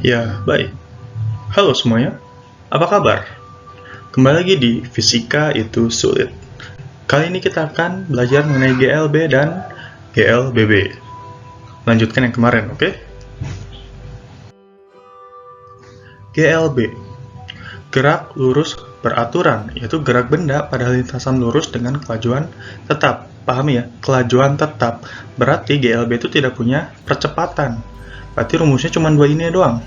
Ya, baik. Halo semuanya, apa kabar? Kembali lagi di Fisika Itu Sulit. Kali ini kita akan belajar mengenai GLB dan GLBB. Lanjutkan yang kemarin, oke? GLB, gerak lurus beraturan, yaitu gerak benda pada lintasan lurus dengan kelajuan tetap. Pahami ya, kelajuan tetap. Berarti GLB itu tidak punya percepatan. Berarti rumusnya cuma dua ini doang.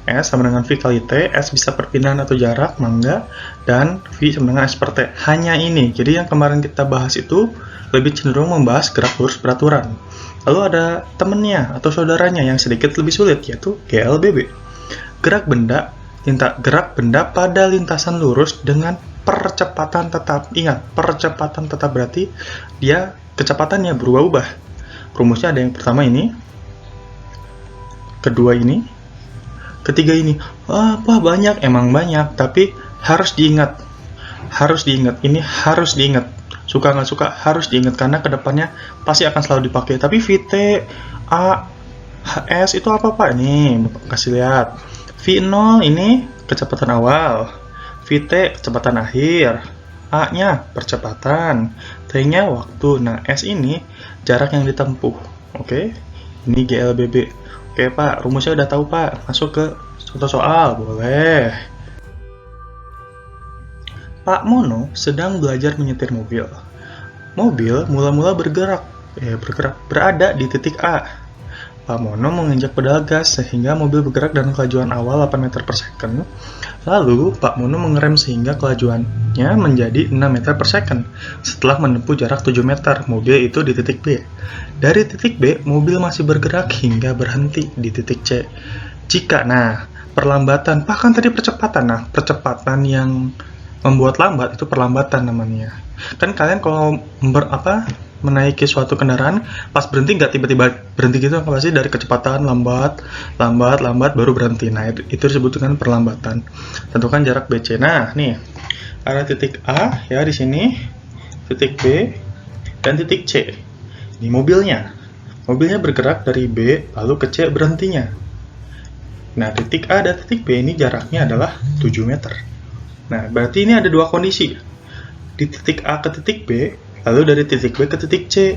S sama dengan V kali T, S bisa perpindahan atau jarak, mangga, dan V sama dengan S per T. Hanya ini. Jadi yang kemarin kita bahas itu lebih cenderung membahas gerak lurus beraturan. Lalu ada temennya atau saudaranya yang sedikit lebih sulit, yaitu GLBB. Gerak benda pada lintasan lurus dengan percepatan tetap. Ingat, percepatan tetap berarti dia kecepatannya berubah-ubah. Rumusnya ada yang pertama ini, kedua ini, ketiga ini. Apa banyak? Emang banyak, tapi harus diingat. Ini harus diingat. Suka nggak suka, harus diingat, karena kedepannya pasti akan selalu dipakai. Tapi VT, A, HS itu apa Pak? Nih, kasih lihat. V0 ini kecepatan awal. VT kecepatan akhir. A-nya percepatan. T-nya waktu. Nah, S ini jarak yang ditempuh. Oke? Ini GLBB. Oke Pak, rumusnya udah tahu Pak. Masuk ke contoh soal, boleh. Pak Mono sedang belajar menyetir mobil. Mobil mula-mula berada di titik A. Pak Mono menginjak pedal gas sehingga mobil bergerak dengan kelajuan awal 8 meter per second. Lalu, Pak Mono mengerem sehingga kelajuannya menjadi 6 meter per second. Setelah menempuh jarak 7 meter, mobil itu di titik B. Dari titik B, mobil masih bergerak hingga berhenti di titik C. Jika, perlambatan, bahkan tadi percepatan. Nah, percepatan yang membuat lambat itu perlambatan namanya. Kan kalian kalau menaiki suatu kendaraan, pas berhenti nggak tiba-tiba berhenti gitu, pasti dari kecepatan lambat baru berhenti. Nah, itu disebut dengan perlambatan. Tentukan jarak BC. Nah, nih ada titik A ya di sini, titik B dan titik C. Ini mobilnya bergerak dari B lalu ke C berhentinya. Nah, titik A dan titik B ini jaraknya adalah 7 meter. Nah, berarti ini ada dua kondisi. Di titik A ke titik B, lalu dari titik B ke titik C.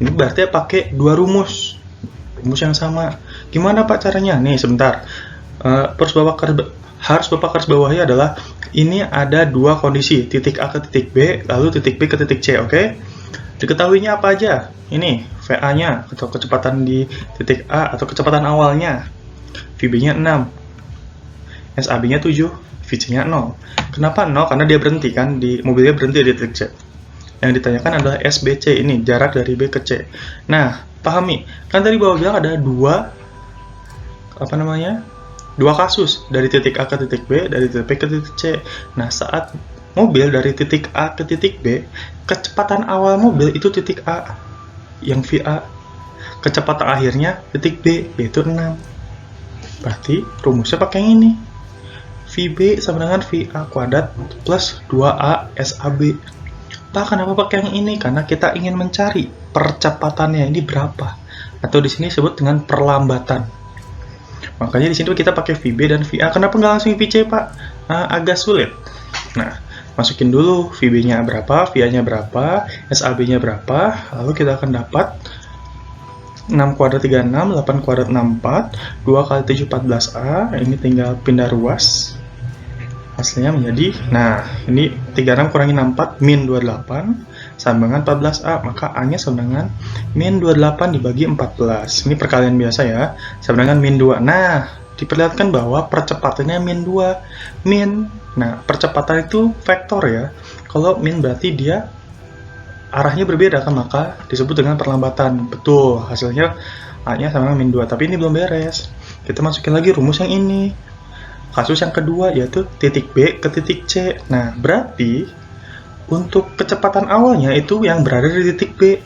Ini berarti pakai dua rumus yang sama. Gimana Pak caranya? Nih, sebentar. Harus Bapak garis bawahi adalah ini ada dua kondisi, titik A ke titik B, lalu titik B ke titik C, oke? Diketahuinya apa aja? Ini VA-nya atau kecepatan di titik A atau kecepatan awalnya. VB-nya 6. SAB-nya 7, VC-nya 0. Kenapa 0? Karena dia berhenti kan, mobilnya berhenti di titik C. Yang ditanyakan adalah SBC, ini jarak dari B ke C. Nah, pahami, kan tadi Bapak bilang ada dua kasus, dari titik A ke titik B, dari titik B ke titik C. Nah, saat mobil dari titik A ke titik B, kecepatan awal mobil itu titik A, yang VA. Kecepatan akhirnya titik B, yaitu 6. Berarti rumusnya pakai yang ini. VB sama dengan VA kuadrat plus 2A SAB. Pak, kenapa pakai yang ini? Karena kita ingin mencari percepatannya ini berapa. Atau di sini disebut dengan perlambatan. Makanya di sini kita pakai VB dan VA. Kenapa nggak langsung VC, Pak? Agak sulit. Nah, masukin dulu VB-nya berapa, VA-nya berapa, SAB-nya berapa. Lalu kita akan dapat 6 kuadrat 36, 8 kuadrat 64, 2 kali 7 14A. Ini tinggal pindah ruas. Hasilnya menjadi, ini 36 kurangi 64, min 28, sama dengan 14A, maka A-nya sama dengan min 28 dibagi 14. Ini perkalian biasa ya, sama dengan min 2. Nah, diperlihatkan bahwa percepatannya min 2. Percepatan itu vektor ya. Kalau min berarti dia arahnya berbeda kan, maka disebut dengan perlambatan. Betul, hasilnya A-nya sama dengan min 2. Tapi ini belum beres. Kita masukin lagi rumus yang ini. Kasus yang kedua yaitu titik B ke titik C. Nah, berarti untuk kecepatan awalnya itu yang berada di titik B,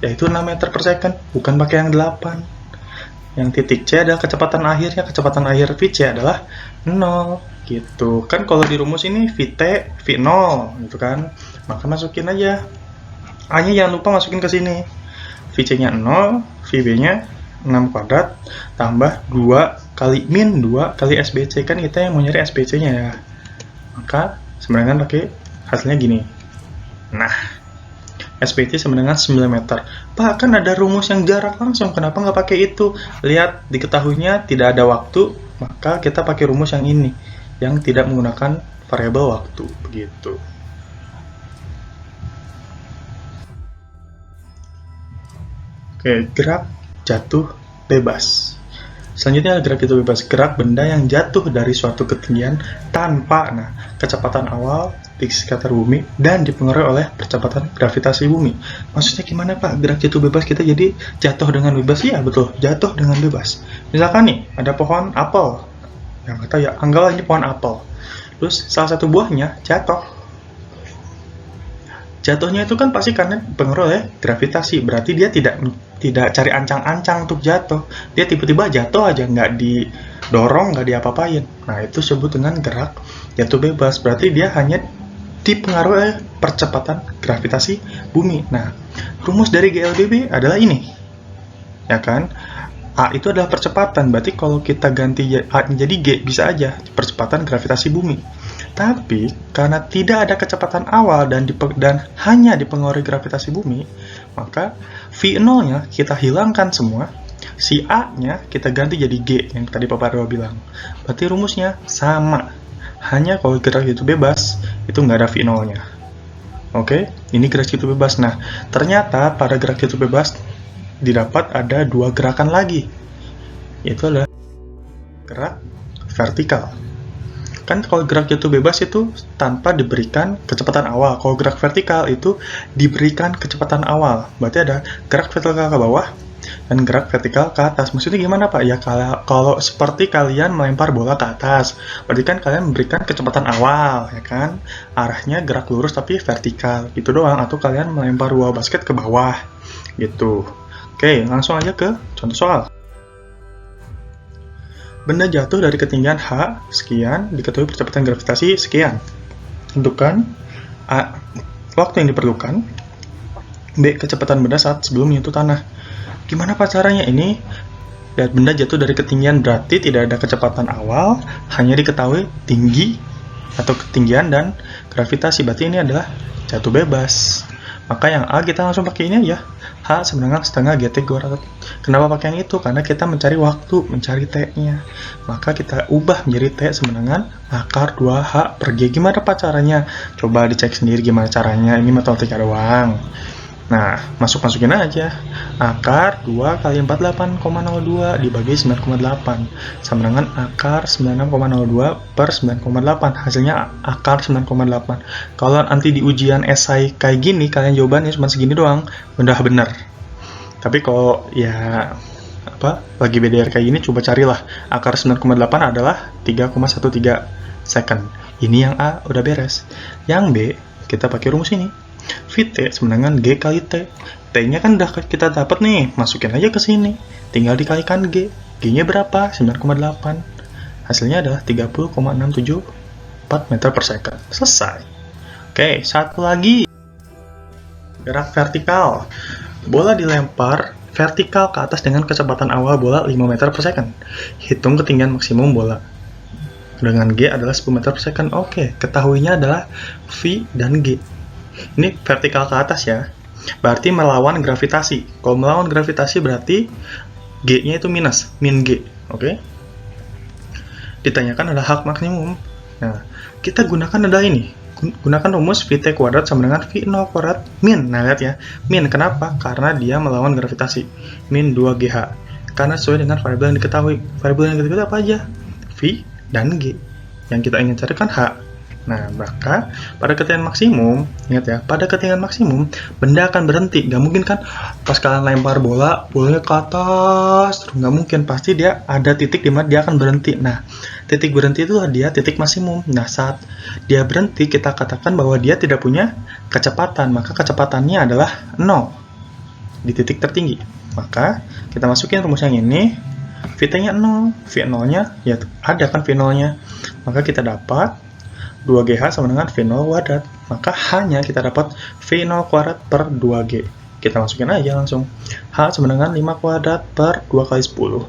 yaitu 6 meter per second, bukan pakai yang 8. Yang titik C adalah kecepatan akhirnya, kecepatan akhir VC adalah 0, gitu. Kan kalau di rumus ini VT, V0, gitu kan. Maka masukin aja. A-nya jangan lupa masukin ke sini. VC-nya 0, VB-nya 6 kuadrat, tambah 2 kali min 2 kali SBC, kan kita yang mau nyari SBC-nya ya. Maka sama dengan pakai hasilnya gini. Nah, SBC sama dengan 9 meter. Pak, kan ada rumus yang jarak langsung, kenapa nggak pakai itu? Lihat, diketahuinya tidak ada waktu, maka kita pakai rumus yang ini, yang tidak menggunakan variabel waktu, begitu. Oke, gerak jatuh bebas. Selanjutnya gerak jatuh bebas, gerak benda yang jatuh dari suatu ketinggian tanpa kecepatan awal di sekitar bumi dan dipengaruhi oleh percepatan gravitasi bumi. Maksudnya gimana Pak? Gerak jatuh bebas kita jadi jatuh dengan bebas? Iya betul, jatuh dengan bebas. Misalkan nih, ada pohon apel. Yang kata ya, anggaplah ini pohon apel. Terus salah satu buahnya jatuh. Jatuhnya itu kan pasti karena dipengaruhi oleh gravitasi, berarti dia tidak cari ancang-ancang untuk jatuh, dia tiba-tiba jatuh aja, nggak didorong, nggak diapa-apain. Nah, itu disebut dengan gerak jatuh bebas, berarti dia hanya dipengaruhi oleh percepatan gravitasi bumi. Nah, rumus dari GLBB adalah ini, ya kan? A itu adalah percepatan, berarti kalau kita ganti A menjadi G, bisa aja percepatan gravitasi bumi. Tapi, karena tidak ada kecepatan awal dan hanya dipengaruhi gravitasi bumi, maka V0-nya kita hilangkan semua, si A-nya kita ganti jadi G, yang tadi Papa Arwa bilang. Berarti rumusnya sama, hanya kalau gerak jatuh bebas, itu nggak ada V0-nya. Oke, ini gerak jatuh bebas. Nah, ternyata pada gerak jatuh bebas, didapat ada dua gerakan lagi, yaitu adalah gerak vertikal. Kan kalau gerak jatuh bebas itu tanpa diberikan kecepatan awal. Kalau gerak vertikal itu diberikan kecepatan awal. Berarti ada gerak vertikal ke bawah dan gerak vertikal ke atas. Maksudnya gimana Pak? Ya kalau seperti kalian melempar bola ke atas, berarti kan kalian memberikan kecepatan awal, ya kan? Arahnya gerak lurus tapi vertikal, gitu doang. Atau kalian melempar bola basket ke bawah, gitu. Oke, langsung aja ke contoh soal. Benda jatuh dari ketinggian H sekian, diketahui percepatan gravitasi sekian. Tentukan A, waktu yang diperlukan. B, kecepatan benda saat sebelum menyentuh tanah. Gimana Pak caranya ini? Lihat, benda jatuh dari ketinggian berarti tidak ada kecepatan awal, hanya diketahui tinggi atau ketinggian dan gravitasi. Berarti ini adalah jatuh bebas. Maka yang A kita langsung pakai ini aja. H sama dengan setengah GT kuadrat. Kenapa pakai yang itu? Karena kita mencari waktu, mencari T-nya. Maka kita ubah menjadi T sama dengan akar 2H per G. Gimana Pak caranya? Coba dicek sendiri gimana caranya. Ini matematika doang. Nah, masukin aja. Akar 2 kali 48,02 dibagi 9,8 sama dengan akar 96,02 per 9,8. Hasilnya akar 9,8. Kalau nanti di ujian esai kayak gini, kalian jawabannya cuma segini doang, udah bener. Tapi kalau ya lagi BDR kayak gini, coba carilah. Akar 9,8 adalah 3,13 second. Ini yang A udah beres. Yang B, kita pakai rumus ini. Vt sama dengan G kali T. T-nya kan udah kita dapat nih, masukin aja ke sini. Tinggal dikalikan G. G-nya berapa? 9,8. Hasilnya adalah 30,674 meter per second. Selesai. Oke, satu lagi. Gerak vertikal. Bola dilempar vertikal ke atas dengan kecepatan awal bola 5 meter per second. Hitung ketinggian maksimum bola. Dengan G adalah 10 meter per second. Oke, ketahuinya adalah V dan G. Ini vertikal ke atas ya, berarti melawan gravitasi. Kalau melawan gravitasi berarti G-nya itu min G, oke? Ditanyakan ada hak maksimum. Nah, kita gunakan adalah ini. Gunakan rumus Vt kuadrat sama dengan V0 kuadrat min. Nah, lihat ya, min. Kenapa? Karena dia melawan gravitasi. Min 2GH. Karena sesuai dengan variabel yang diketahui. Variabel yang diketahui apa aja? V dan G. Yang kita ingin cari kan H. Nah, maka pada ketinggian maksimum, ingat ya, pada ketinggian maksimum, benda akan berhenti. Nggak mungkin kan, pas kalian lempar bolanya ke atas, terus nggak mungkin. Pasti dia ada titik di mana dia akan berhenti. Nah, titik berhenti itu dia titik maksimum. Nah, saat dia berhenti, kita katakan bahwa dia tidak punya kecepatan. Maka kecepatannya adalah 0 di titik tertinggi. Maka, kita masukin rumus yang ini, Vt-nya 0, V0-nya, ya ada kan V0-nya. Maka kita dapat 2GH sama dengan V0 kuadrat. Maka hanya kita dapat V0 kuadrat per 2G. Kita masukin aja langsung. H sama dengan 5 kuadrat per 2 kali 10.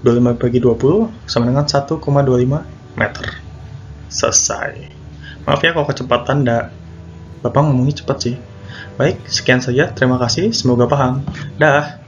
25 bagi 20 sama dengan 1,25 meter. Selesai. Maaf ya kalau kecepatan Bapak ngomongnya cepat sih. Baik, sekian saja. Terima kasih. Semoga paham. Dah.